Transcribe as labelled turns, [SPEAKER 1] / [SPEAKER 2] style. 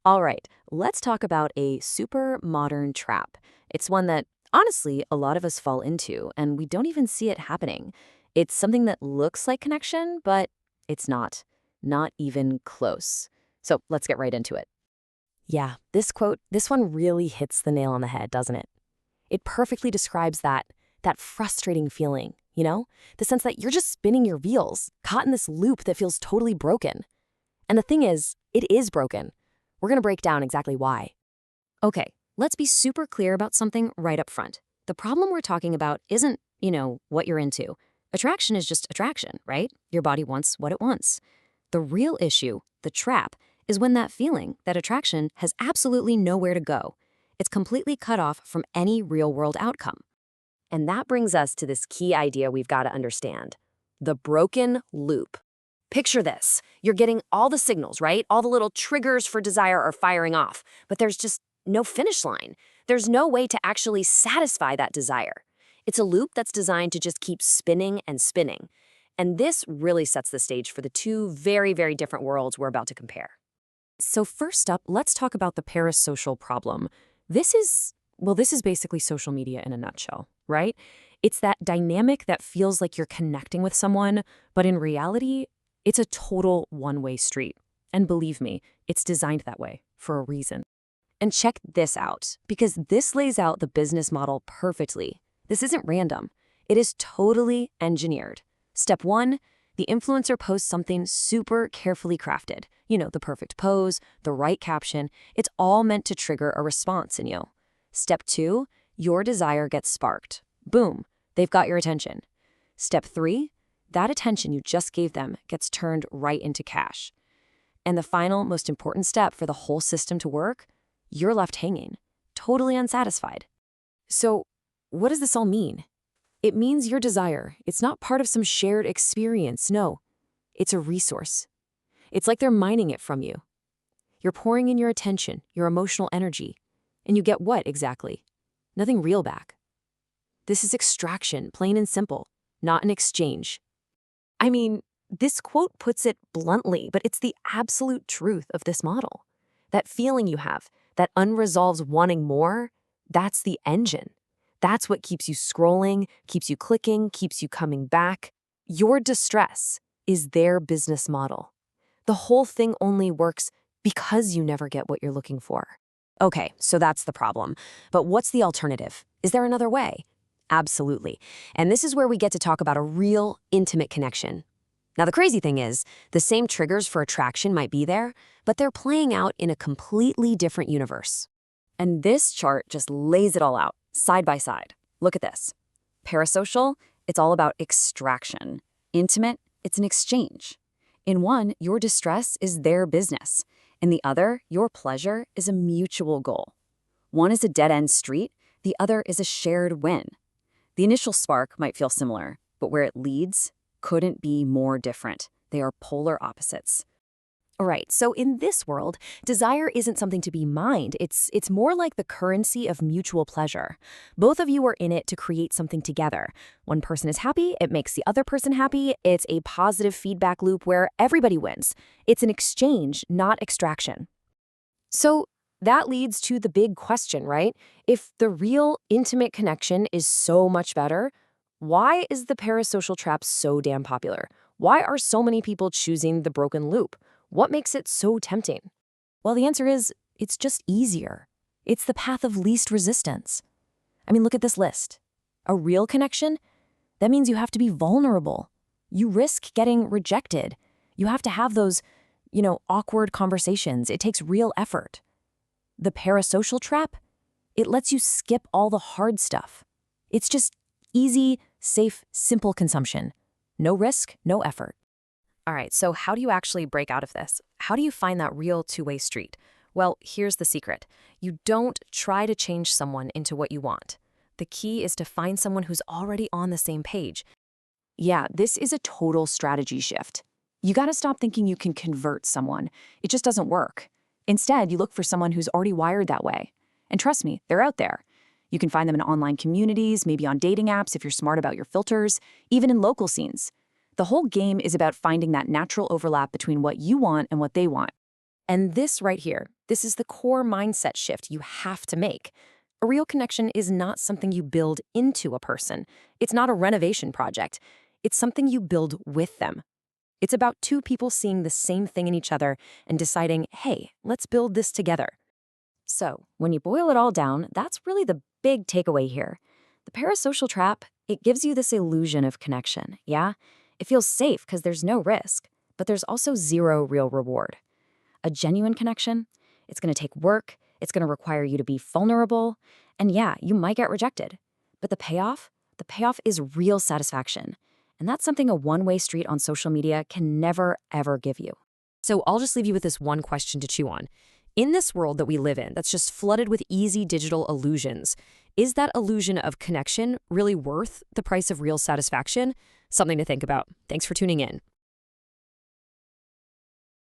[SPEAKER 1] All right, let's talk about a super modern trap. It's one that, honestly, a lot of us fall into, and we don't even see it happening. It's something that looks like connection, but it's not. Not even close. So let's get right into it. Yeah, this quote, this one really hits the nail on the head, doesn't it? It perfectly describes that frustrating feeling, the sense that you're just spinning your wheels, caught in this loop that feels totally broken. And the thing is, it is broken. We're going to break down exactly why. Okay, let's be super clear about something right up front. The problem we're talking about isn't, what you're into. Attraction is just attraction, right? Your body wants what it wants. The real issue, the trap, is when that feeling, that attraction, has absolutely nowhere to go. It's completely cut off from any real-world outcome. And that brings us to this key idea we've got to understand: the broken loop. Picture this. You're getting all the signals, right? All the little triggers for desire are firing off, but there's just no finish line. There's no way to actually satisfy that desire. It's a loop that's designed to just keep spinning and spinning. And this really sets the stage for the two very, very different worlds we're about to compare. So first up, let's talk about the parasocial problem. This is basically social media in a nutshell, right? It's that dynamic that feels like you're connecting with someone, but in reality, it's a total one-way street. And believe me, it's designed that way for a reason. And check this out, because this lays out the business model perfectly. This isn't random. It is totally engineered. Step 1, the influencer posts something super carefully crafted. The perfect pose, the right caption. It's all meant to trigger a response in you. Step 2, your desire gets sparked. Boom, they've got your attention. Step 3, that attention you just gave them gets turned right into cash. And the final, most important step for the whole system to work, you're left hanging, totally unsatisfied. So, what does this all mean? It means your desire, it's not part of some shared experience, no. It's a resource. It's like they're mining it from you. You're pouring in your attention, your emotional energy, and you get what exactly? Nothing real back. This is extraction, plain and simple, not an exchange. I mean, this quote puts it bluntly, but it's the absolute truth of this model. That feeling you have, that unresolved wanting more, that's the engine. That's what keeps you scrolling, keeps you clicking, keeps you coming back. Your distress is their business model. The whole thing only works because you never get what you're looking for. Okay, so that's the problem. But what's the alternative? Is there another way? Absolutely. And this is where we get to talk about a real, intimate connection. Now, the crazy thing is, the same triggers for attraction might be there, but they're playing out in a completely different universe. And this chart just lays it all out, side by side. Look at this. Parasocial, it's all about extraction. Intimate, it's an exchange. In one, your distress is their business. In the other, your pleasure is a mutual goal. One is a dead-end street, the other is a shared win. The initial spark might feel similar, but where it leads couldn't be more different. They are polar opposites. All right, so in this world, desire isn't something to be mined. It's more like the currency of mutual pleasure. Both of you are in it to create something together. One person is happy, it makes the other person happy. It's a positive feedback loop where everybody wins. It's an exchange, not extraction. So that leads to the big question, right? If the real intimate connection is so much better, why is the parasocial trap so damn popular? Why are so many people choosing the broken loop? What makes it so tempting? Well, the answer is, it's just easier. It's the path of least resistance. I mean, look at this list. A real connection? That means you have to be vulnerable. You risk getting rejected. You have to have those, awkward conversations. It takes real effort. The parasocial trap? It lets you skip all the hard stuff. It's just easy, safe, simple consumption. No risk, no effort. All right, so how do you actually break out of this? How do you find that real two-way street? Well, here's the secret. You don't try to change someone into what you want. The key is to find someone who's already on the same page. Yeah, this is a total strategy shift. You gotta stop thinking you can convert someone. It just doesn't work. Instead, you look for someone who's already wired that way. And trust me, they're out there. You can find them in online communities, maybe on dating apps if you're smart about your filters, even in local scenes. The whole game is about finding that natural overlap between what you want and what they want. And this right here, This is the core mindset shift you have to make. A real connection is not something you build into a person. It's not a renovation project. It's something you build with them. It's about two people seeing the same thing in each other and deciding, hey, let's build this together. So, when you boil it all down, that's really the big takeaway here. The parasocial trap, it gives you this illusion of connection, yeah? It feels safe because there's no risk, but there's also zero real reward. A genuine connection, it's going to take work, it's going to require you to be vulnerable, and yeah, you might get rejected. But the payoff is real satisfaction. And that's something a one-way street on social media can never, ever give you.
[SPEAKER 2] So I'll just leave you with this one question to chew on. In this world that we live in, that's just flooded with easy digital illusions, is that illusion of connection really worth the price of real satisfaction? Something to think about. Thanks for tuning in.